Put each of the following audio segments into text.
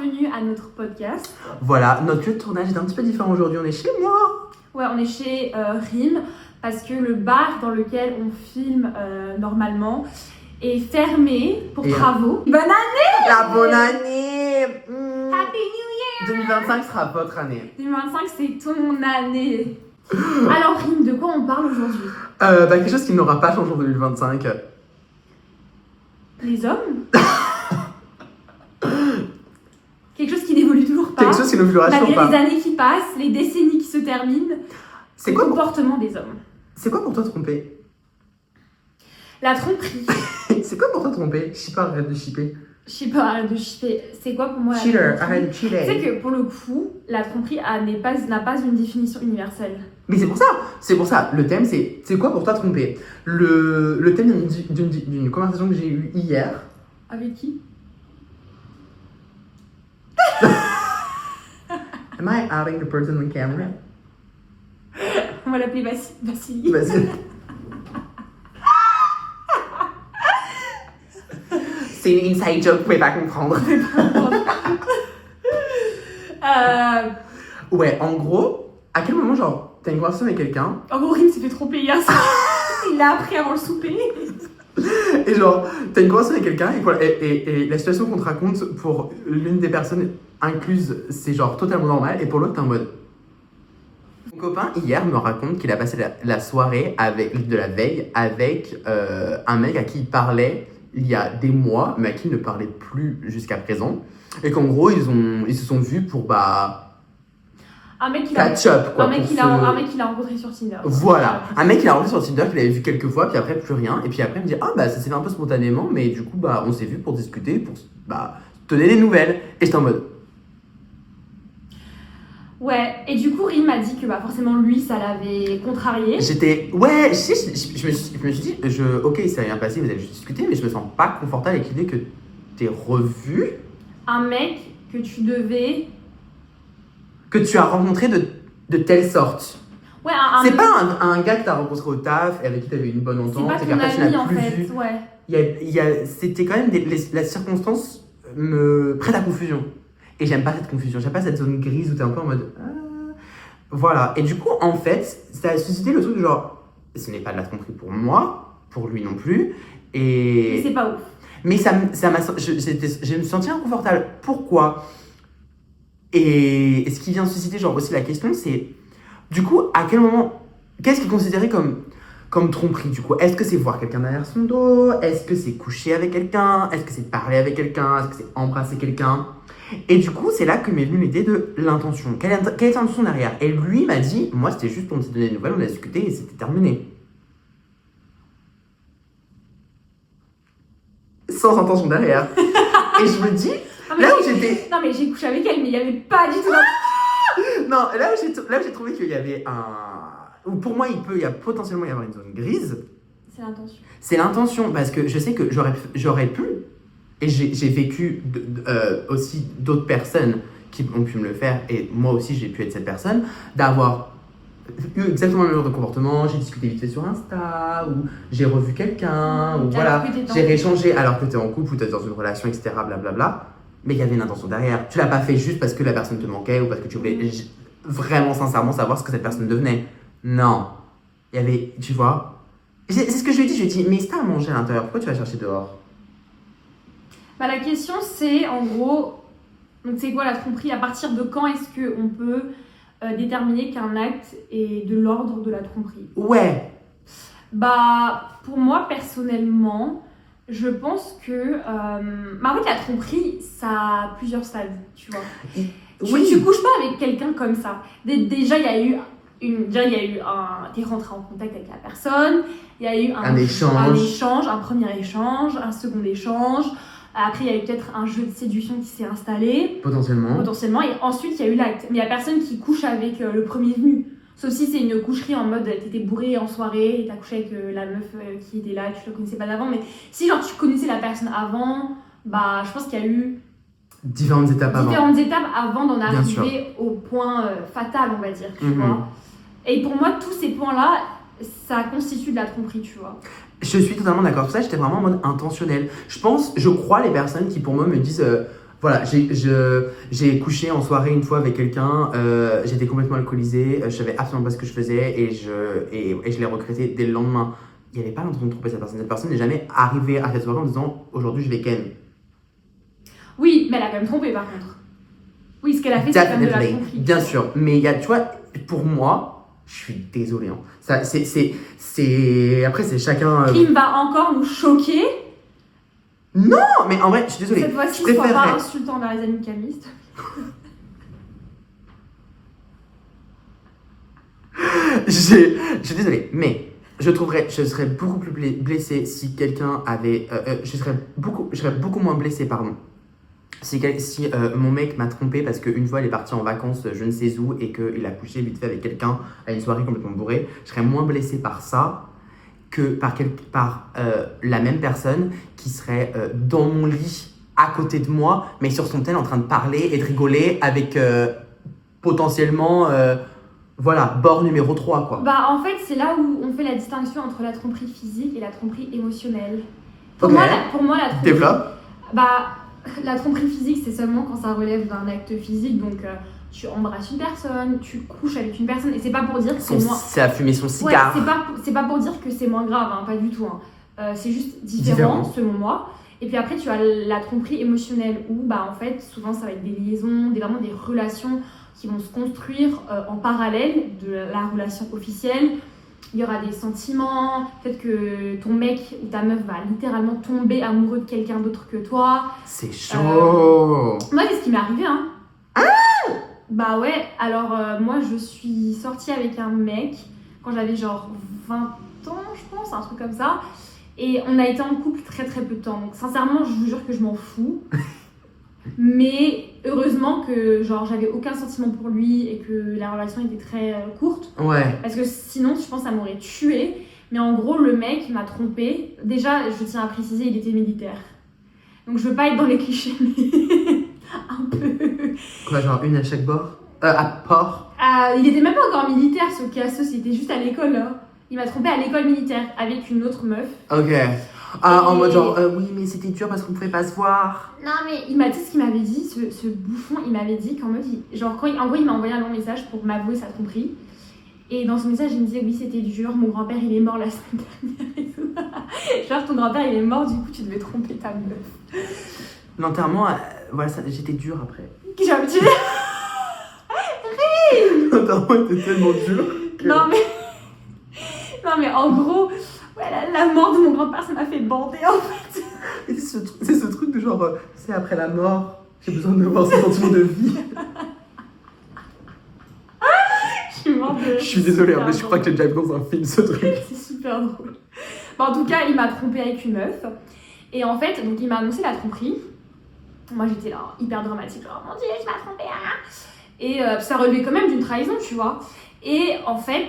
bienvenue à notre podcast. Voilà, notre lieu de tournage est un petit peu différent aujourd'hui, on est chez moi. Ouais, on est chez Rime parce que le bar dans lequel on filme normalement est fermé pour travaux. Bonne année! La bonne année. Happy New Year! 2025 sera votre année. 2025, c'est ton année. Alors Rime, de quoi on parle aujourd'hui? Quelque chose qui n'aura pas changé en 2025. Les hommes? Quelque chose qui n'évolue toujours pas. Quelque chose qui n'évoluera toujours malgré pas. les années qui passent, les décennies qui se terminent. C'est le quoi comportement des hommes? C'est quoi pour toi tromper? La tromperie. C'est quoi pour toi tromper? Shipper, arrête de shipper. Je sais pas, arrête de shipper. C'est quoi pour moi la Cheater, tromperie? arrête de Tu sais cheater. que pour le coup, la tromperie n'a pas une définition universelle. Mais c'est pour ça, le thème c'est quoi pour toi tromper? Le thème d'une conversation que j'ai eue hier. Avec qui? Am I outing the person on camera? On va l'appeler Vassili. Vas-y. C'est une inside joke, vous pouvez pas comprendre. Ouais, en gros, à quel moment, genre, t'as une conversation avec quelqu'un, En gros, Rime s'est fait tromper hier soir. Il l'a appris avant le souper. et genre, t'as une conversation avec quelqu'un, et, voilà, et la situation qu'on te raconte pour l'une des personnes incluses, c'est genre totalement normal, et pour l'autre, t'es en mode. Mon copain, hier, me raconte qu'il a passé la soirée de la veille avec un mec à qui il parlait il y a des mois, mais à qui il ne parlait plus jusqu'à présent, et qu'en gros, ils se sont vus pour, Un mec qu'il a catch up, quoi. un mec pour qu'il se- a rencontré sur Tinder. Voilà, un mec qu'il a rencontré sur Tinder, qu'il avait vu quelques fois, puis après plus rien, et puis après il me dit ah bah ça s'est fait un peu spontanément, mais du coup bah on s'est vu pour discuter, pour te donner des nouvelles, et j'étais en mode Ouais, et du coup, Rime m'a dit que forcément lui, ça l'avait contrarié. ouais, je me suis dit ok ça s'est rien passé, vous avez juste discuté, mais je me sens pas confortable avec l'idée que t'es revu, Un mec que tu devais. que tu as rencontré de telle sorte. Ouais, C'est pas un gars que t'as rencontré au taf et avec qui t'avais eu une bonne C'est entente, pas et ton qu'après tu ami n'as en plus fait, vu. ouais. C'était quand même la circonstance me prête à confusion. Et j'aime pas cette confusion, j'aime pas cette zone grise où t'es un peu en mode. Voilà. Et du coup, en fait, ça a suscité le truc de genre, ce n'est pas de la tromperie pour moi, pour lui non plus. Mais Et. c'est pas ouf. Mais ça m'a. Je me sentais inconfortable. Pourquoi? Et ce qui vient susciter, genre, aussi la question, c'est. Du coup, à quel moment. Qu'est-ce qui est considéré comme tromperie, du coup? Est-ce que c'est voir quelqu'un derrière son dos? Est-ce que c'est coucher avec quelqu'un? Est-ce que c'est parler avec quelqu'un? Est-ce que c'est embrasser quelqu'un? Et du coup, c'est là que m'est venue l'idée de l'intention. Quelle est l'intention derrière? Et lui m'a dit, moi, c'était juste pour me donner des nouvelles, on a discuté et c'était terminé. Sans intention derrière. Et je me dis, Non, mais là où j'étais. Non, mais j'ai couché avec elle, mais il n'y avait pas du tout. Non, là où j'ai trouvé qu'il y avait ou pour moi, il y a potentiellement y avoir une zone grise. C'est l'intention. C'est l'intention, parce que je sais que j'aurais pu, et j'ai vécu aussi d'autres personnes qui ont pu me le faire, et moi aussi j'ai pu être cette personne, d'avoir eu exactement le même genre de comportement. J'ai discuté vite fait sur Insta, ou j'ai revu quelqu'un, ou voilà, j'ai rééchangé alors que t'es en couple ou t'es dans une relation, etc. Blablabla. Mais il y avait une intention derrière. Tu l'as pas fait juste parce que la personne te manquait ou parce que tu voulais vraiment sincèrement savoir ce que cette personne devenait. Non. Il y avait, tu vois. C'est ce que je lui ai dit. Je lui ai dit, mais si t'as à manger à l'intérieur, pourquoi tu vas chercher dehors? La question, c'est en gros. Donc, c'est quoi la tromperie? À partir de quand est-ce qu'on peut déterminer qu'un acte est de l'ordre de la tromperie? Ouais. Pour moi, personnellement, je pense que. En fait, la tromperie, ça a plusieurs stades, tu vois. Tu couches pas avec quelqu'un comme ça. Déjà, il y a eu t'es rentré en contact avec la personne, il y a eu un échange, un premier échange, un second échange. Après, il y a eu peut-être un jeu de séduction qui s'est installé. Potentiellement. Et ensuite, il y a eu l'acte. Mais il y a personne qui couche avec le premier venu. Sauf si c'est une coucherie en mode t'étais bourré en soirée et t'as couché avec la meuf qui était là, tu la connaissais pas d'avant. Mais si genre tu connaissais la personne avant, je pense qu'il y a eu différentes étapes avant d'en arriver au point fatal, on va dire, tu vois. Et pour moi, tous ces points-là, ça constitue de la tromperie, tu vois. Je suis totalement d'accord. Pour ça, j'étais vraiment en mode intentionnel. Je crois les personnes qui, pour moi, me disent Voilà, j'ai couché en soirée une fois avec quelqu'un, j'étais complètement alcoolisé, je savais absolument pas ce que je faisais et je l'ai regretté dès le lendemain. Il n'y avait pas l'intention de tromper cette personne. Cette personne n'est jamais arrivée à cette soirée en disant aujourd'hui je vais ken. Oui, mais elle a quand même trompé par contre. Oui, ce qu'elle a fait, c'est quand même de la tromperie. Bien sûr, mais il y a, tu vois, pour moi, je suis désolé. Hein. Ça, après, c'est chacun. Kim va encore nous choquer. Non, mais en vrai, je suis désolé. Cette fois-ci, sois pas insultant dans les amicalistes. Je suis désolé, mais je serais beaucoup plus blessé si quelqu'un avait. Je serais beaucoup moins blessé, pardon. Si mon mec m'a trompé parce qu'une fois il est parti en vacances je ne sais où et qu'il a couché vite fait avec quelqu'un à une soirée complètement bourrée, je serais moins blessé par ça que par la même personne qui serait dans mon lit à côté de moi, mais sur son tel en train de parler et de rigoler avec potentiellement, bord numéro 3, quoi. Bah, en fait, c'est là où on fait la distinction entre la tromperie physique et la tromperie émotionnelle. Pour moi, la tromperie... Développe. Bah, la tromperie physique, c'est seulement quand ça relève d'un acte physique, donc... tu embrasses une personne, tu couches avec une personne, et c'est pas pour dire que c'est moins... C'est à fumer son cigare. Ouais, c'est pas pour dire que c'est moins grave, hein, pas du tout. Hein. C'est juste différent, selon moi. Et puis après, tu as la tromperie émotionnelle, où bah, en fait, souvent, ça va être des liaisons, vraiment des relations qui vont se construire en parallèle de la relation officielle. Il y aura des sentiments, peut-être que ton mec ou ta meuf va littéralement tomber amoureux de quelqu'un d'autre que toi. C'est chaud. Moi, c'est ce qui m'est arrivé, hein. Bah ouais, alors moi je suis sortie avec un mec quand j'avais genre 20 ans, je pense, un truc comme ça. Et on a été en couple très très peu de temps. Donc sincèrement, je vous jure que je m'en fous. Mais heureusement que genre j'avais aucun sentiment pour lui et que la relation était très courte. Ouais. Parce que sinon, je pense que ça m'aurait tuée. Mais en gros, le mec m'a trompée. Déjà, je tiens à préciser, il était militaire. Donc je veux pas être dans les clichés, mais un peu. Quoi, genre une à chaque bord à port. Il était même pas encore militaire, ce cassos, il était juste à l'école là. Il m'a trompé à l'école militaire avec une autre meuf. Ok. En mode genre, oui, mais c'était dur parce qu'on pouvait pas se voir. Non, mais il m'a dit ce qu'il m'avait dit, ce bouffon, il m'avait dit qu'en mode, en gros, il m'a envoyé un long message pour m'avouer sa tromperie. Et dans son message, il me disait, oui, c'était dur, mon grand-père, il est mort la semaine dernière et tout. Genre, ton grand-père, il est mort, du coup, tu devais tromper ta meuf. L'enterrement, voilà, j'étais dur après. J'ai envie de dire. L'enterrement était tellement dur. Que... Non, mais en gros, ouais, la mort de mon grand-père, ça m'a fait bander en fait. Et c'est ce truc de genre, c'est après la mort, j'ai besoin de voir ce sentiment de vie. Je suis désolée, mais je crois que j'ai déjà vu dans un film ce truc. C'est super drôle. Bon, en tout cas, il m'a trompée avec une meuf. Et en fait, donc il m'a annoncé la tromperie. Moi, j'étais là, hyper dramatique, genre, mon Dieu, je m'ai trompée. Et ça relevait quand même d'une trahison, tu vois. Et en fait,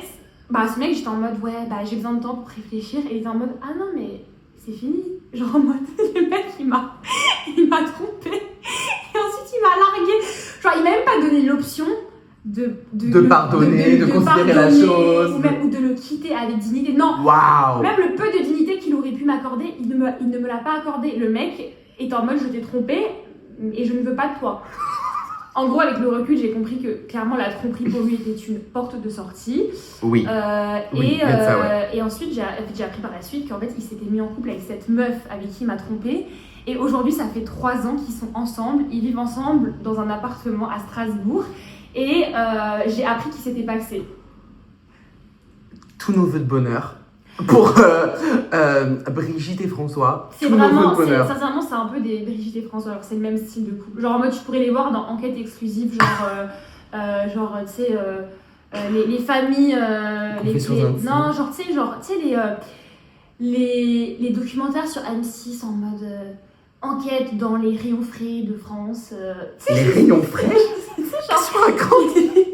bah, ce mec, j'étais en mode, ouais, bah, j'ai besoin de temps pour réfléchir. Et il était en mode, ah non, mais c'est fini. Genre en mode, le mec, il m'a trompée. Et ensuite, il m'a larguée. Genre, il m'a même pas donné l'option de pardonner, de considérer la chose. Ou de le quitter avec dignité. Non. Waouh. Même le peu de dignité qu'il aurait pu m'accorder, il ne me l'a pas accordé. Le mec est en mode, je t'ai trompé et je ne veux pas de toi. En gros, avec le recul, j'ai compris que clairement la tromperie pour lui était une porte de sortie. Oui. Et ensuite, j'ai appris par la suite qu'en fait, il s'était mis en couple avec cette meuf avec qui il m'a trompée. Et aujourd'hui, ça fait 3 ans qu'ils sont ensemble. Ils vivent ensemble dans un appartement à Strasbourg. Et j'ai appris qu'il s'était passé. Tous nos vœux de bonheur pour Brigitte et François. C'est vraiment, sincèrement, c'est un peu des Brigitte et François. Alors, c'est le même style de couple. Genre en mode, tu pourrais les voir dans Enquête exclusive, genre tu sais, les familles. Non, genre, tu sais, les documentaires sur M6 en mode enquête dans les rayons frais de France. Les rayons frais.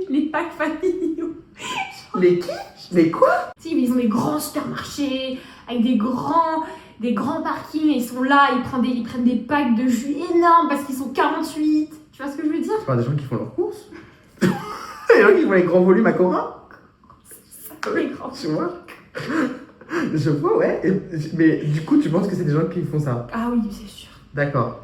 Les packs familiaux. Les qui? Les quoi? Si, ils ont des grands supermarchés avec des grands parkings et ils sont là, ils prennent des packs de jus énormes parce qu'ils sont 48. Tu vois ce que je veux dire? C'est pas des gens qui font leurs courses? Des gens qui font les grands volumes à Cora? Les grands. Tu vois? Je vois, ouais. Mais du coup, tu penses que c'est des gens qui font ça? Ah oui, c'est sûr. D'accord.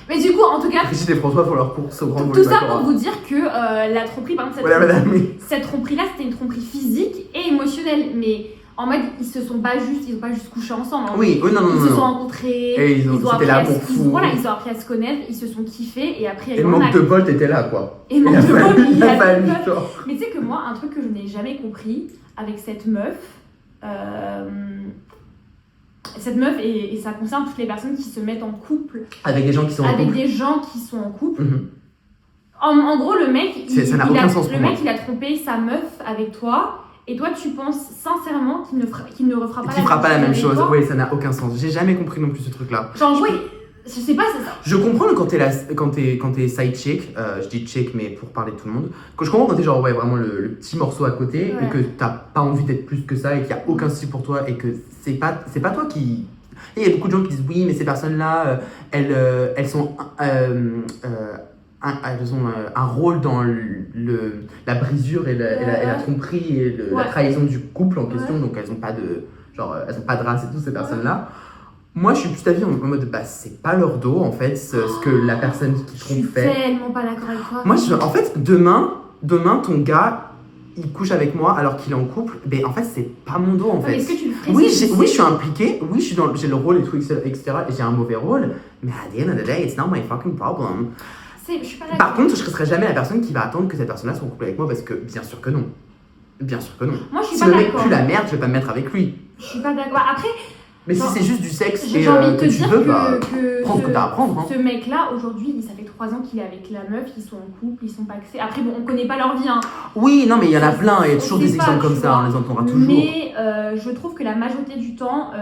Mais du coup, en tout cas, Brigitte et François font leur course au grand tout volume ça Accor. pour vous dire que la tromperie, par exemple, Voilà, madame, oui. cette tromperie-là, c'était une tromperie physique et émotionnelle. Mais en mode, ils ont pas juste couché ensemble. Hein. Oui, non, Ils se sont non. rencontrés, Et ils ont appris c'était l'amour fou. voilà, ils ont appris à se connaître, ils se sont kiffés et après, il y a Et eu un manque acte. de bol, t'étais là, quoi. Et manque de bol, il y a fallu, pas de bol. genre. Mais tu sais que moi, un truc que je n'ai jamais compris avec cette meuf, et ça concerne toutes les personnes qui se mettent en couple Avec des gens qui sont en avec couple. des gens qui sont en couple. Mhm. En gros, le mec, Ça n'a aucun sens pour le moi. mec, il a trompé sa meuf avec toi, et toi, tu penses sincèrement qu'il ne refera pas Qui fera pas la même avec chose. toi. Oui, ça n'a aucun sens. J'ai jamais compris non plus ce truc-là. Genre, oui, je sais pas, c'est ça. Je comprends quand t'es side chick, je dis chick mais pour parler de tout le monde, que je comprends quand t'es genre ouais vraiment le petit morceau à côté Ouais. et que t'as pas envie d'être plus que ça et qu'il y a aucun style pour toi et que c'est pas toi qui... Et il y a beaucoup de gens qui disent oui mais ces personnes-là elles ont un rôle dans la brisure et la tromperie et la Ouais. trahison du couple en question, Ouais. donc elles ont pas de race et tout ces personnes-là. Moi, je suis plus d'avis en mode, bah, c'est pas leur dos, en fait, ce que la personne qui Je suis trompe fait. tellement pas d'accord avec toi. Moi, en fait, demain, ton gars, il couche avec moi alors qu'il est en couple, ben, en fait, c'est pas mon dos, en Ouais, fait. mais est-ce que tu le ferais Oui, si je suis impliquée, oui, j'ai le rôle et tout, etc., et j'ai un mauvais rôle, mais at the end of the day, it's not my fucking problem. Je suis pas d'accord. Par contre, je serai jamais la personne qui va attendre que cette personne-là soit en couple avec moi, parce que, bien sûr que non. Bien sûr que non. Moi, je suis Si pas le mec d'accord. pue la merde, je vais pas me mettre avec lui. Je suis pas d'accord. Après, Mais Non. si c'est juste du sexe et j'ai envie de te que tu dire veux, bah, que prends ce que t'as à prendre. Hein. ce mec-là, aujourd'hui, ça fait 3 ans qu'il est avec la meuf, ils sont en couple, ils sont paxés. Après, bon, on connaît pas leur vie, hein. Oui, non, mais il y en a plein, il y a On toujours sait des pas, exemples comme tu ça, vois. on les entendra toujours. Mais je trouve que la majorité du temps,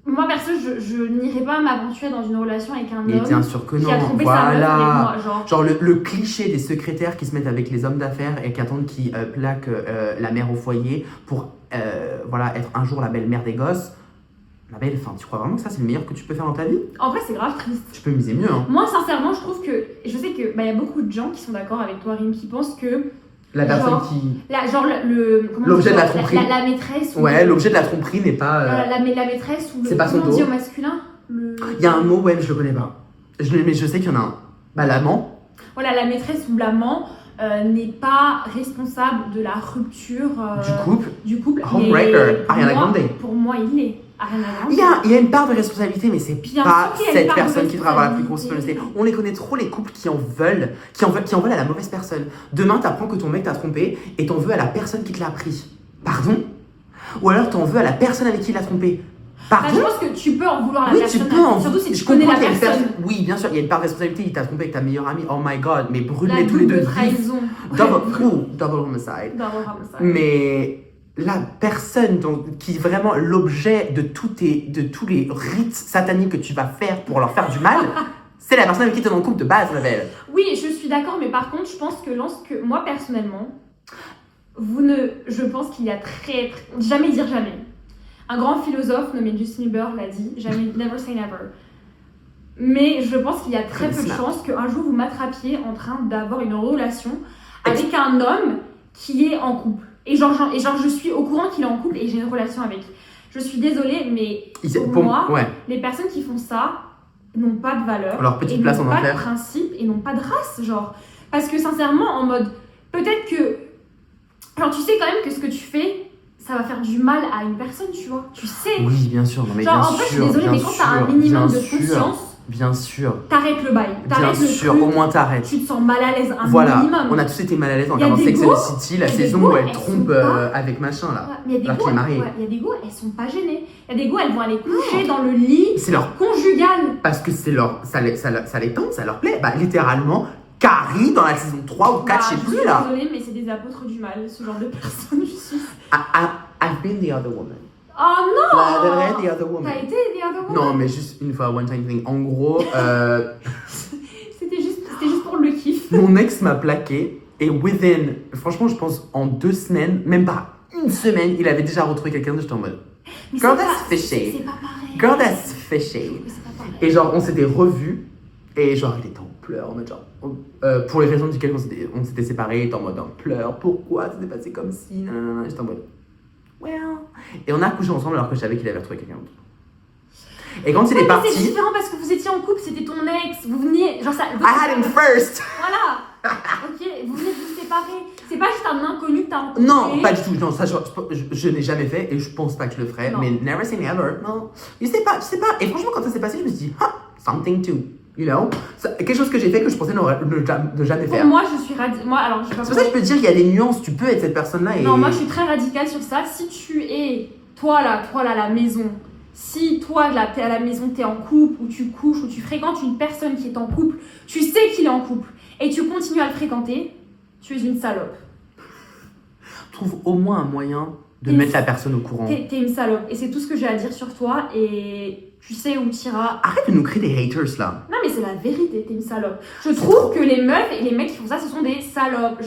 moi perso, je n'irai pas m'aventurer dans une relation avec un Mais homme bien sûr que qui a non, trompé sa meuf avec voilà. moi. Genre le cliché des secrétaires qui se mettent avec les hommes d'affaires et qui attendent qu'ils plaquent la mère au foyer pour voilà, être un jour la belle-mère des gosses. Ma belle, enfin, tu crois vraiment que ça c'est le meilleur que tu peux faire dans ta vie? En vrai, c'est grave triste. Tu peux miser mieux, hein. Moi, sincèrement, je trouve que. Je sais que y a beaucoup de gens qui sont d'accord avec toi, Rim, qui pensent que. La personne Genre, qui... comment L'objet on dit, de la tromperie. La maîtresse. Ou Ouais, l'objet de la tromperie n'est pas... la maîtresse ou le. c'est pas son comment on dit dos. au masculin Il y a un mot, ouais, mais je le connais pas. Mais je sais qu'il y en a un. Bah, l'amant. Voilà, la maîtresse ou l'amant n'est pas responsable de la rupture Du couple. du couple. Homebreaker, Mais pour Ariana moi- Grande. Pour moi, il est. Ariana Grande. Il y a une part de responsabilité, mais c'est Bien pas sûr qu'il y a une cette part de personne qui devrait avoir la plus grosse responsabilité. responsabilité. On les connaît trop, les couples qui en veulent à la mauvaise personne. Demain, t'apprends que ton mec t'a trompé et t'en veux à la personne qui te l'a pris. Pardon? Ou alors t'en veux à la personne avec qui il l'a trompé. Bah, Pardon? je pense que tu peux en vouloir à la Oui, personne. tu peux en Surtout si je tu connais la comprends qu'il y a une personne. Oui, bien sûr, il y a une part de responsabilité. Il t'a trompé avec ta meilleure amie. Oh my god, mais La brûlez tous les deux double vifs. trahison. Double homicide. Double homicide. Mais la personne qui est vraiment l'objet de tous les rites sataniques que tu vas faire pour leur faire du mal, c'est la personne avec qui tu es en couple de base, ma belle. Oui, je suis d'accord, mais par contre, je pense que moi personnellement, je pense qu'il y a jamais dire jamais. Un grand philosophe nommé Justin Bieber l'a dit, jamais, never say never. Mais je pense qu'il y a très peu de chances qu'un jour vous m'attrapiez en train d'avoir une relation avec un homme qui est en couple. Et genre je suis au courant qu'il est en couple et j'ai une relation avec. Je suis désolée, mais pour moi, ouais. les personnes qui font ça n'ont pas de valeur. Alors, petite et place n'ont en pas enfer. de principe et n'ont pas de race, genre. Parce que sincèrement, en mode, peut-être que, genre tu sais quand même que ce que tu fais, ça va faire du mal à une personne, tu vois. Tu sais. Oui, bien sûr, non mais genre bien en vrai, je suis sûr, désolée, mais bien quand t'as un sûr, minimum de bien sûr, conscience, bien sûr, t'arrêtes le bail. bien T'arrêtes le sûr, truc, au moins t'arrêtes. tu te sens mal à l'aise un Voilà, minimum. on a tous été mal à l'aise en Y a regardant des Sex go, and the City, la y a des saison go, où elle elles trompe sont pas- avec machin là. Ouais, mais il y a Alors des qu'il est go, marié. il y a des go, elles sont pas gênées. Il y a des go, elles vont aller coucher dans le lit C'est leur conjugal. parce que c'est leur ça les tente, ça leur plaît. Bah littéralement Carrie dans la saison 3 ou 4, je sais plus là. Je suis désolée, mais c'est des apôtres du mal, ce genre de personnes, je suis. I've been the other woman. Oh non! La vraie the other woman. T'as été the other woman? Non, mais juste une fois, one time thing. En gros, C'était juste pour le kiff. mon ex m'a plaqué et franchement, je pense en 2 semaines, même pas une semaine, il avait déjà retrouvé quelqu'un d'autre. J'étais en mode, Mais Girl, c'est that's pas- fishy. C'est pas pareil. girl, that's fishy. Mais c'est pas pareil. Et genre, on s'était revus et genre, il était en pleurs, en mode genre, pour les raisons duquel on s'était séparés, il était en mode en pleurs. Pourquoi ça s'est passé comme si, nanana. J'étais en mode, well. Et on a couché ensemble alors que je savais qu'il avait retrouvé quelqu'un d'autre. Et quand il est C'est parti, différent parce que vous étiez en couple, c'était ton ex, vous veniez, genre ça. I had him first. Voilà. Ok, vous venez de vous séparer. C'est pas juste un inconnu que t'as rencontré. Non, pas du tout. Non, ça, je n'ai jamais fait et je pense pas que je le ferais. Non. Mais never say never. Non. Je sais pas. Et franchement, quand ça s'est passé, je me suis dit, something to, you know. Quelque chose que j'ai fait que je pensais ne jamais faire. Pour moi, je suis moi, alors je sais pas. C'est pour ça que je peux te dire qu'il y a des nuances. Tu peux être cette personne-là et. Non, moi je suis très radicale sur ça. Si tu es, toi là, à la maison, si toi là, t'es à la maison, t'es en couple, ou tu couches, ou tu fréquentes une personne qui est en couple, tu sais qu'il est en couple, et tu continues à le fréquenter, tu es une salope. Trouve au moins un moyen de T'es- mettre la personne au courant. T'es une salope. Et c'est tout ce que j'ai à dire sur toi, et tu sais où t'iras. Arrête de nous créer des haters là. Non, mais c'est la vérité, t'es une salope. Je trouve que les meufs et les mecs qui font ça, ce sont des salopes.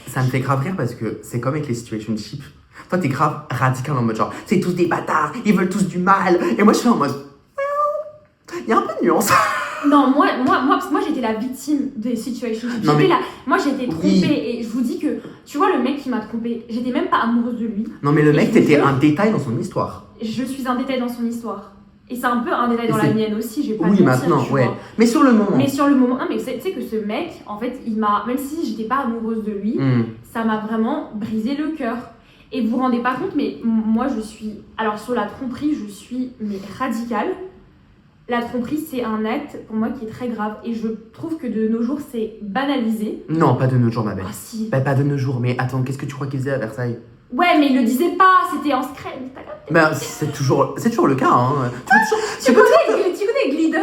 Ça me fait grave rire parce que c'est comme avec les situationships. Toi, t'es grave radical en mode genre, c'est tous des bâtards, ils veulent tous du mal. Et moi, je suis en mode, well, il y a un peu de nuance. Non, moi, j'étais la victime des situations. Non, mais- Moi, j'ai été trompée. Oui. Et je vous dis que, tu vois, le mec qui m'a trompée, j'étais même pas amoureuse de lui. Non, mais le Et mec, je vous t'étais jure- un détail dans son histoire. Je suis un détail dans son histoire. Et c'est un peu un détail dans Et la c'est- mienne aussi, j'ai pas à Oui, te mentir, maintenant, tu ouais. vois. Mais sur le moment. Mais sur le moment, non, mais tu sais que ce mec, en fait, il m'a, même si j'étais pas amoureuse de lui, Hmm. ça m'a vraiment brisé le cœur. Et vous vous rendez pas compte, mais moi je suis. Alors sur la tromperie, je suis mais radicale. La tromperie, c'est un acte pour moi qui est très grave. Et je trouve que de nos jours, c'est banalisé. Non, pas de nos jours, ma belle. Ah si. Bah, pas de nos jours, mais attends, qu'est-ce que tu crois qu'ils faisaient à Versailles? Ouais, mais il le disait pas, c'était en secret. T'as capté. Bah, c'est toujours le cas, hein. Tu connais Glidden?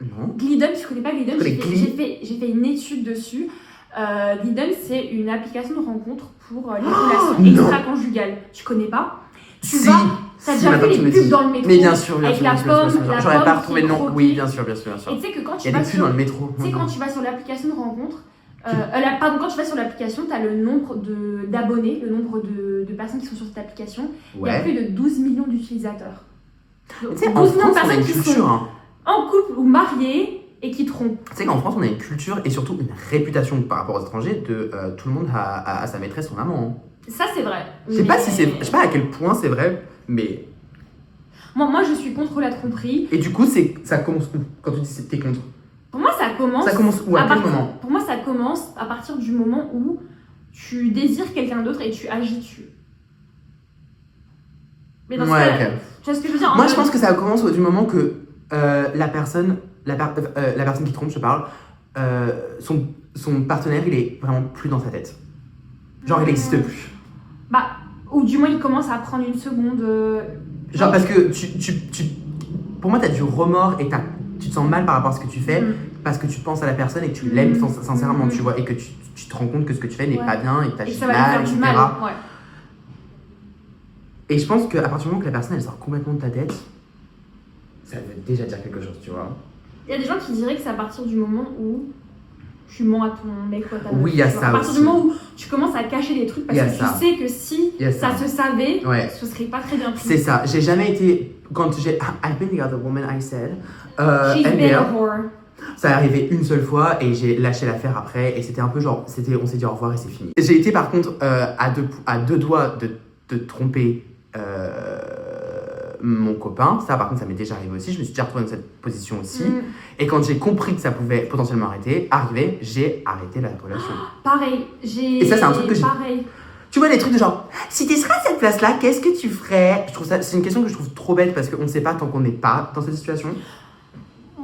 Non. Glidden, tu connais pas Glidden? Je connais J'ai fait une étude dessus. Glidden, c'est une application de rencontre pour les relations non. extra-conjugales. Tu connais pas? Tu Si. vas. T'as Si, déjà maintenant vu tu les me pubs dis. dans le métro? Mais bien sûr, bien Avec sûr. la bien sûr, bien sûr, pomme, bien sûr. la J'aurais pomme pas qui retrouvé est le nom. croquée. Oui, bien sûr, bien sûr, bien sûr. Et tu sais que quand Il tu y a vas des pubs sur... dans le métro. Tu sais, quand tu vas sur l'application de rencontre, pardon, quand tu vas sur l'application, tu as le nombre d'abonnés, le nombre de personnes qui sont sur cette application. Il y a Ouais. plus de 12 millions d'utilisateurs. Donc, Tu sais, 12 en millions de France, on a personnes une qui culture, sont hein. en couple ou mariées et qui trompent. Tu sais qu'en France, on a une culture et surtout une réputation par rapport aux étrangers de tout le monde a sa maîtresse, son amant. Hein. Ça, c'est vrai. Je sais pas Mais- si c'est, je sais pas à quel point c'est vrai, mais Moi, je suis contre la tromperie. et du coup, ça commence où quand tu dis que t'es contre? Pour moi, ça commence... Ça commence où à quel moment? Pour moi, ça commence à partir du moment où tu désires quelqu'un d'autre et tu agis dessus. Mais dans ce Ouais, cas, ok. tu vois ce que je veux dire? En Moi, je mode- pense que ça commence du moment que la personne qui trompe, je parle, son partenaire, il est vraiment plus dans sa tête. Genre, il n'existe plus. Bah, ou du moins, il commence à prendre une seconde. Genre, parce que pour moi, t'as du remords et tu te sens mal par rapport à ce que tu fais. Mm. Parce que tu penses à la personne et que tu l'aimes sincèrement, Mm. tu vois, et que tu te rends compte que ce que tu fais n'est Ouais. pas bien et que Et t'agis ça va lui mal, faire du etc. mal. Ouais. Et je pense qu'à partir du moment que la personne elle sort complètement de ta tête, ça veut déjà dire quelque chose, tu vois. Il y a des gens qui diraient que c'est à partir du moment où tu mens à ton mec ou à ta meuf. Oui, il y a tu vois. ça À partir aussi. du moment où tu commences à cacher des trucs parce Il y a que ça. tu sais que si Il y a ça ça. se savait, Ouais. ce serait pas très bien pris. C'est ça. J'ai jamais été. Quand j'ai. I've been the other woman I said. She's been MDR. a whore. Ça est arrivé une seule fois et j'ai lâché l'affaire après et c'était un peu genre, on s'est dit au revoir et c'est fini. J'ai été par contre à deux doigts de tromper mon copain. Ça par contre ça m'est déjà arrivé aussi, je me suis déjà retrouvée dans cette position aussi. Mm. Et quand j'ai compris que ça pouvait potentiellement arriver, j'ai arrêté la relation. Pareil, j'ai. Et ça, c'est un truc que j'ai- Pareil. Tu vois les trucs de genre, si tu serais à cette place-là, qu'est-ce que tu ferais? Je trouve ça, c'est une question que je trouve trop bête parce qu'on ne sait pas tant qu'on n'est pas dans cette situation.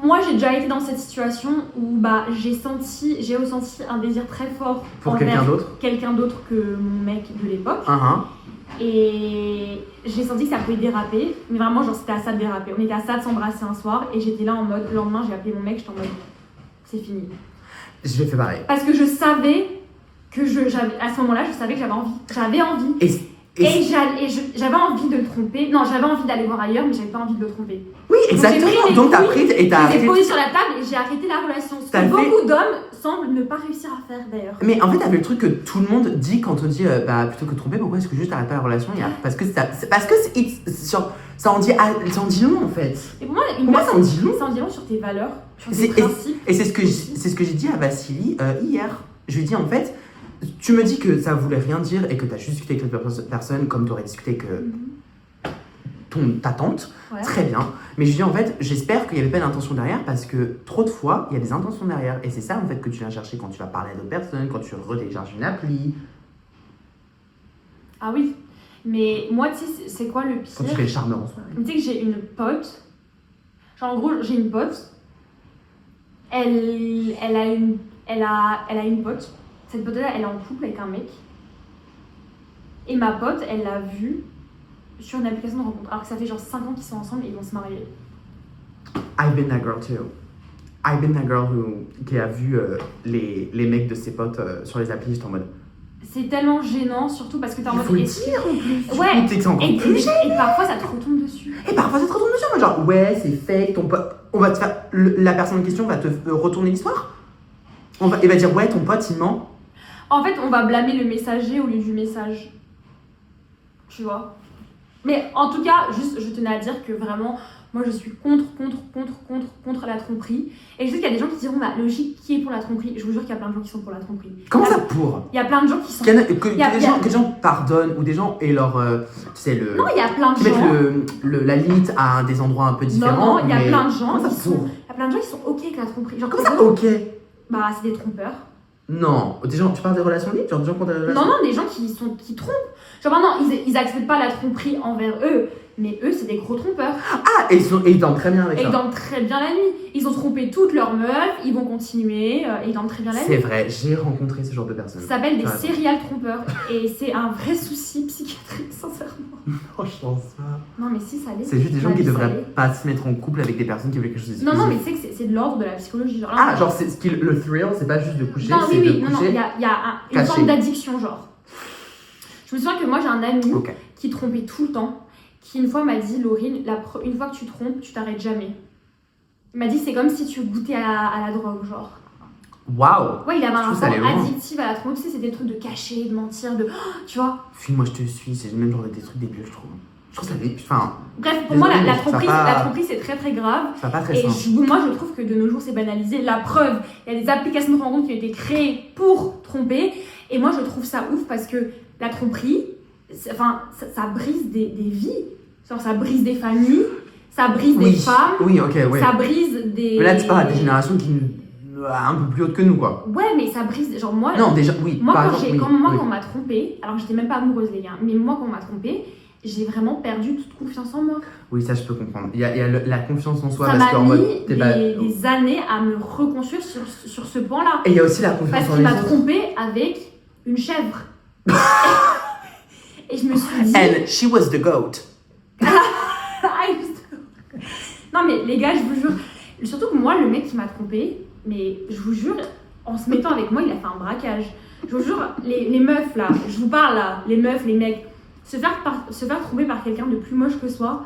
Moi, j'ai déjà été dans cette situation où bah, j'ai ressenti un désir très fort Pour envers quelqu'un d'autre. quelqu'un d'autre que mon mec de l'époque. Et j'ai senti que ça pouvait déraper, mais vraiment, genre, c'était à ça de déraper. On était à ça de s'embrasser un soir, et j'étais là en mode, le lendemain, j'ai appelé mon mec, j'étais en mode, c'est fini. J'ai fait pareil. Parce que je savais que à ce moment-là, je savais que j'avais envie. J'avais envie. Et J'avais envie de le tromper. Non, j'avais envie d'aller voir ailleurs, mais j'avais pas envie de le tromper. oui, j'ai exactement. pris les Donc t'as couilles, pris et t'as Je les ai arrêté. posés sur la table et j'ai arrêté la relation. Ce T'as que fait- beaucoup d'hommes semblent ne pas réussir à faire d'ailleurs. Mais en fait, t'avais le truc que tout le monde dit quand on dit bah plutôt que de tromper, pourquoi est-ce que juste t'arrêtes pas la relation? Parce que genre, ça en dit long en fait. Et pour moi, Pour moi, ça en dit long. ça en dit long sur tes valeurs, sur C'est- tes principes. Et c'est ce que j'ai dit à Vassili hier. Je lui ai dit en fait, tu me dis que ça voulait rien dire et que t'as juste discuté avec cette personne comme t'aurais discuté que ta tante, Ouais. très bien. Mais je dis en fait, j'espère qu'il n'y avait pas d'intention derrière parce que trop de fois, il y a des intentions derrière. Et c'est ça en fait que tu viens chercher quand tu vas parler à d'autres personnes, quand tu retélécharges une appli, Ah oui. Mais moi, tu sais, c'est quoi le quand tu pire? fais le charmeur en soirée. Tu sais que j'ai une pote. Genre, en gros, j'ai une pote. Elle a une pote. Cette pote-là, elle est en couple avec un mec. Et ma pote, elle l'a vue sur une application de rencontre. Alors que ça fait genre 5 ans qu'ils sont ensemble et ils vont se marier. I've been that girl too. I've been that girl qui a vu les mecs de ses potes sur les applis, juste en mode. C'est tellement gênant, surtout parce que t'es en Il mode. faut le est-ce que- dire en plus. Ouais. Tu sais que c'est encore plus Et parfois, ça te retombe dessus. Et parfois ça te retourne dessus, moi, genre ouais c'est fake, ton pote, on va te faire, la personne en question va te retourner l'histoire. Il va dire ouais ton pote il ment. En fait, on va blâmer le messager au lieu du message. Tu vois. Mais en tout cas, juste, je tenais à dire que vraiment, moi, je suis contre la tromperie. Et je sais qu'il y a des gens qui diront, bah, logique, qui est pour la tromperie? Je vous jure qu'il y a plein de gens qui sont pour la tromperie. Comment ça pour? Il y a plein de gens qui sont... Que y a- des gens pardonnent ou des gens et leur tu sais le Non, il y a plein de qui mettent gens... la limite à des endroits un peu différents. Non, il y a mais plein de gens comment qui ça sont... pour? Il y a plein de gens qui sont OK avec la tromperie. Genre, Comment pour ça eux, ok? bah, c'est des trompeurs. Non, des gens, tu parles des relations libres, genre des gens qui ont des relations. Non, des gens qui trompent. Genre, maintenant, ils acceptent pas la tromperie envers eux, mais eux, c'est des gros trompeurs. Ah, et ils dorment très bien avec Et ça. ils dorment très bien la nuit. Ils ont trompé toutes leurs meufs, ils vont continuer, et ils dorment très bien la nuit. C'est vrai, j'ai rencontré ce genre de personnes. Ça s'appelle des T'as raison. serial trompeurs. Et c'est un vrai souci psychiatrique, sincèrement. Oh, je pense pas. Non, mais si, ça l'est. C'est juste des gens Ma qui vie, ça devraient l'est. pas se mettre en couple avec des personnes qui veulent quelque chose de Non, mais exclusif. tu sais que c'est de l'ordre de la psychologie. Genre, Ah, genre c'est le thrill, c'est pas juste de coucher, non, c'est oui, de oui, non, coucher. il y a une caché. forme d'addiction, genre. Je me souviens que moi, j'ai un ami Ok. qui trompait tout le temps, qui une fois m'a dit, Laurine, une fois que tu trompes, tu t'arrêtes jamais. Il m'a dit, c'est comme si tu goûtais à la drogue, genre. Waouh. Ouais, il avait un trouve ça allait rapport loin. addictif à la trompe. Tu sais, c'était des trucs de cacher, de mentir, de. Tu vois. Fuis-moi, je te suis, c'est le même genre des trucs débiles, je trouve. Je trouve ça débile. Enfin, Bref, pour Désolée, moi, mais la je trouve ça tromperie, pas- la tromperie, c'est très très grave. ça va pas très Et simple. moi, je trouve que de nos jours, c'est banalisé. La preuve, il y a des applications de rencontres qui ont été créées pour tromper. Et moi, je trouve ça ouf parce que la tromperie, ça brise des vies. Genre, ça brise des familles, ça brise des Oui, femmes, oui, ok, ouais. ça brise des. Mais là, tu parles à des générations qui un peu plus hautes que nous, quoi. Ouais, mais ça brise. Genre, moi, Non, déjà, oui. moi, par quand, exemple, j'ai- oui, quand, moi oui. quand on m'a trompée, alors j'étais même pas amoureuse, les gars, mais moi, quand on m'a trompée, j'ai vraiment perdu toute confiance en moi. Oui, ça, je peux comprendre. Il y a la confiance en soi Ça parce m'a qu'en mis mode. t'es pas- des années à me reconstruire sur ce point-là. Et il y a aussi la confiance Parce en qu'il les m'a autres. trompée avec une chèvre. Et je me suis dit. And she was the goat. Non, mais les gars, je vous jure. Surtout que moi, le mec qui m'a trompée, mais je vous jure, en se mettant avec moi, il a fait un braquage. Je vous jure, les meufs là, je vous parle là, les meufs, les mecs, se faire tromper par quelqu'un de plus moche que soi,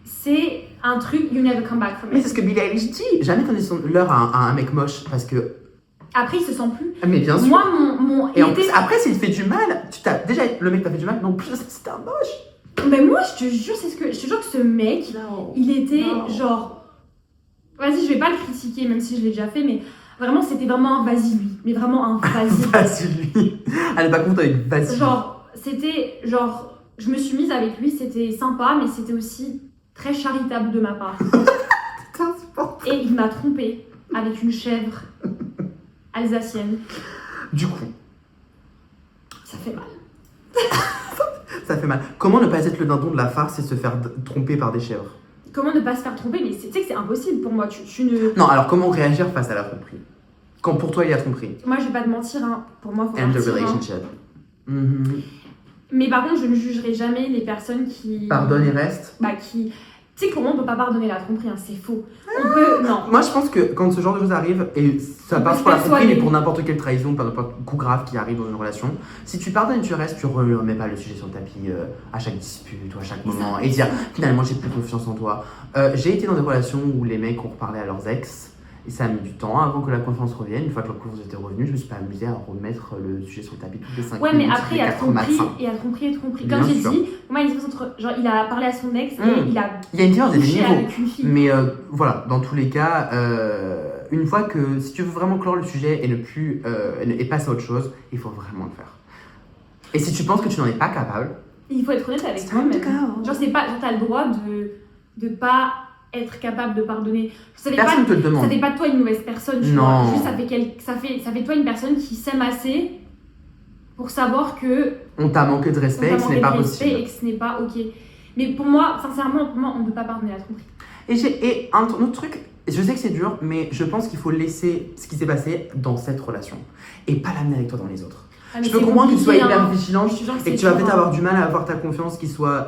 c'est un truc, you never come back from Mais it. c'est ce que Billie Eilish dit. Jamais donner l'heure à un mec moche parce que. Après, il se sent plus. Ah, mais bien sûr. Moi, mon Et en était- plus, après, s'il te fait du mal, déjà le mec t'a fait du mal, mais en plus, c'était un moche. Mais moi, je te jure, je te jure que ce mec, Non. il était Non. genre. Vas-y, je vais pas le critiquer, même si je l'ai déjà fait, mais vraiment, c'était vraiment un vas-y lui. Mais vraiment un vas-y. Vas-y. Elle est pas contente avec vas-y. Genre, c'était. Genre, je me suis mise avec lui, c'était sympa, mais c'était aussi très charitable de ma part. Putain, c'est pas- Et il m'a trompée avec une chèvre alsacienne. Du coup, Ça fait mal. ça fait mal. Comment ne pas être le dindon de la farce et se faire tromper par des chèvres? Comment ne pas se faire tromper? Mais tu sais que c'est impossible pour moi. Tu ne. Non, alors comment réagir face à la tromperie? Quand pour toi il y a tromperie. Moi, je vais pas te mentir, hein. Pour moi, faut End the partir. Hein. relationship. Mhm. Mais par contre, je ne jugerai jamais les personnes qui. Pardonne et reste. Bah, qui. Tu sais, pour moi, on peut pas pardonner la tromperie, hein. C'est faux. On peut. Non. Moi je pense que quand ce genre de choses arrive, et ça On passe peut pour la se tromperie, mais persuader. pour n'importe quelle trahison, pas n'importe quel coup grave qui arrive dans une relation, si tu pardonnes et tu restes, tu remets pas le sujet sur le tapis à chaque dispute ou à chaque Mais moment ça- et dire finalement j'ai plus confiance en toi. J'ai été dans des relations où les mecs ont reparlé à leurs ex et ça a mis du temps avant que la confiance revienne. Une fois que la confiance était revenue, je me suis pas amusée à remettre le sujet sur le tapis toutes les 5 Ouais, minutes. mais après, il y a toutes les 4 tromperie, matins. et il y a tromperie et tromperie. Bien Comme j'ai sûr. dit, moi, il y a une différence entre. Genre, il a parlé à son ex et il a Il y a une différence, il y a des couché niveaux. avec une fille. Mais voilà, dans tous les cas, une fois que si tu veux vraiment clore le sujet et ne plus et passer à autre chose, il faut vraiment le faire. Et si tu penses que tu n'en es pas capable, Il faut être honnête avec It's time to toi-même. go. Genre, c'est pas, genre, t'as le droit de pas être capable de pardonner. Ça fait Personne pas, te le demande. ça fait pas de toi une mauvaise personne, tu Non. vois. Juste, ça fait de toi une personne qui s'aime assez pour savoir que On t'a manqué de on respect t'a et que ce manqué n'est de pas respect possible. et que ce n'est pas ok. Mais pour moi, sincèrement, on ne peut pas pardonner la tromperie. Et un autre truc, je sais que c'est dur, mais je pense qu'il faut laisser ce qui s'est passé dans cette relation et pas l'amener avec toi dans les autres. Ah, mais Je peux c'est comprendre que tu sois compliqué, hyper hein. vigilante Je te jure et que c'est tu vas dur, peut-être hein. avoir du mal à avoir ta confiance qui soit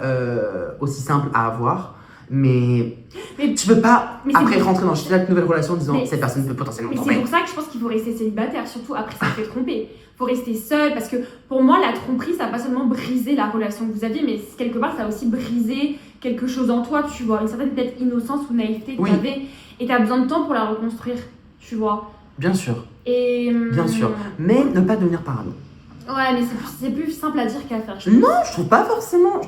aussi simple à avoir, mais tu peux pas mais après c'est- rentrer dans cette nouvelle relation en disant Mais- cette personne peut potentiellement Mais c'est tromper. pour ça que je pense qu'il faut rester célibataire, surtout après s'être fait tromper. Faut rester seul parce que pour moi, la tromperie, ça n'a pas seulement brisé la relation que vous aviez, mais quelque part, ça a aussi brisé quelque chose en toi, tu vois. Une certaine peut-être innocence ou naïveté que Oui. tu avais. Et tu as besoin de temps pour la reconstruire, tu vois. Bien sûr, Et. bien sûr, mais ne pas devenir parano. Ouais, mais c'est plus simple à dire qu'à faire. je Non, pense. je trouve pas forcément.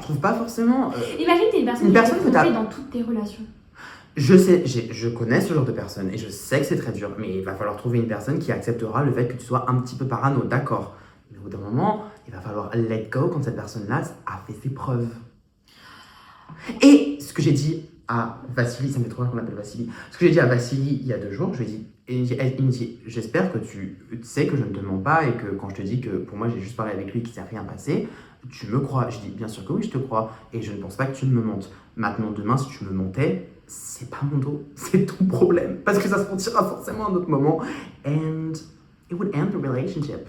Imagine, t'es une personne Une qui personne t'a que t'as- trompé dans toutes tes relations. Je sais, je connais ce genre de personne et je sais que c'est très dur, mais il va falloir trouver une personne qui acceptera le fait que tu sois un petit peu parano, d'accord. Mais au bout d'un moment, il va falloir let go quand cette personne-là a fait ses preuves. Et ce que j'ai dit à Vassili, ça me fait trop rire qu'on l'appelle Vassili, ce que j'ai dit à Vassili il y a 2 jours, je lui ai dit, et il me dit, j'espère que tu sais que je ne te mens pas et que quand je te dis que pour moi j'ai juste parlé avec lui, qu'il ne s'est rien passé, tu me crois. Je dis, bien sûr que oui, je te crois et je ne pense pas que tu me mentes. Maintenant, demain, si tu me mentais, c'est pas mon dos, c'est ton problème. Parce que ça se sentira forcément à un autre moment. And it would end the relationship.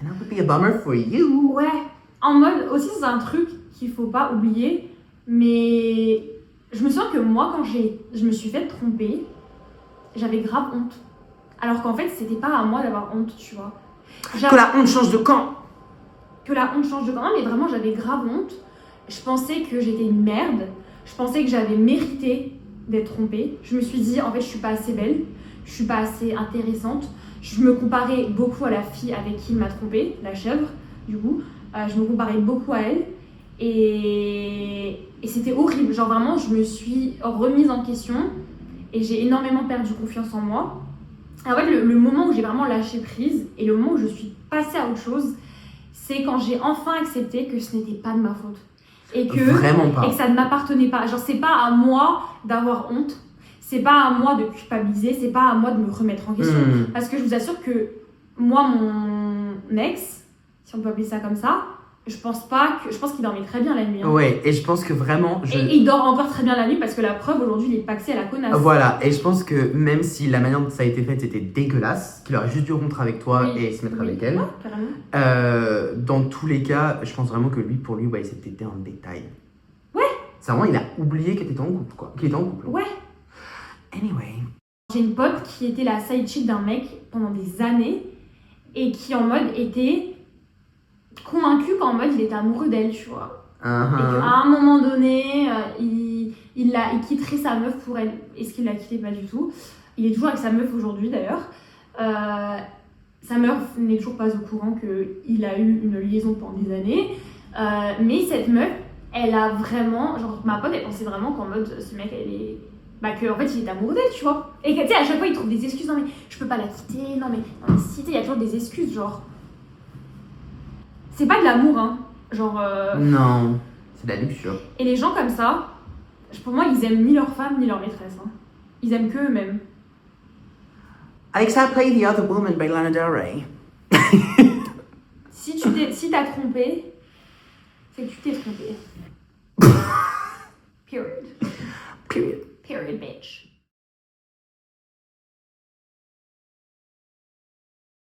And that would be a bummer for you. Ouais, en mode, aussi c'est un truc qu'il faut pas oublier, mais je me souviens que moi quand je me suis fait tromper, j'avais grave honte. Alors qu'en fait c'était pas à moi d'avoir honte, tu vois. Que la honte change de camp. Que la honte change de camp, mais vraiment j'avais grave honte. Je pensais que j'étais une merde, je pensais que j'avais mérité d'être trompée. Je me suis dit en fait je suis pas assez belle, je suis pas assez intéressante. Je me comparais beaucoup à la fille avec qui il m'a trompée, la chèvre, du coup. Je me comparais beaucoup à elle. Et c'était horrible. Genre vraiment, je me suis remise en question et j'ai énormément perdu confiance en moi. Et en fait, le moment où j'ai vraiment lâché prise et le moment où je suis passée à autre chose, c'est quand j'ai enfin accepté que ce n'était pas de ma faute. Et que Vraiment pas. ça ne m'appartenait pas. Genre, c'est pas à moi d'avoir honte. C'est pas à moi de culpabiliser, c'est pas à moi de me remettre en question. Parce que je vous assure que moi, mon ex, si on peut appeler ça comme ça, je pense qu'il dormait très bien la nuit. Hein. Ouais, et je pense que vraiment... Et il dort encore très bien la nuit parce que la preuve, aujourd'hui, il est paxé à la connasse. Voilà, et je pense que même si la manière dont ça a été fait était dégueulasse, qu'il aurait juste dû rentrer avec toi Oui. et se mettre Oui. avec elle, Ouais, carrément. dans tous les cas, je pense vraiment que pour lui, ouais, c'était un détail. Ouais. C'est vraiment, il a oublié qu'il était en couple, quoi. Qu'il était en couple. Ouais. Anyway. J'ai une pote qui était la side chick d'un mec pendant des années et qui en mode était convaincue qu'en mode il était amoureux d'elle, tu vois. Et qu'à un moment donné, il quitterait sa meuf pour elle. Est-ce qu'il l'a quitté? Pas du tout. Il est toujours avec sa meuf aujourd'hui d'ailleurs. Sa meuf n'est toujours pas au courant qu'il a eu une liaison pendant des années. Mais cette meuf, elle a vraiment... Genre ma pote, elle pensait vraiment qu'en mode ce mec, elle est... Bah qu'en fait il est amoureux d'elle, tu vois. Et que tu sais, à chaque fois il trouve des excuses. Non mais je peux pas la quitter, non mais si, il y a toujours des excuses, genre... C'est pas de l'amour, hein. Genre... Non, c'est de la luxure. Et les gens comme ça, pour moi, ils aiment ni leur femme ni leur maîtresse. Hein. Ils aiment que eux-mêmes. Alexa, play The Other Woman by Lana Del Rey. Si t'as trompé, c'est que tu t'es trompé. Period. Period. Period, bitch.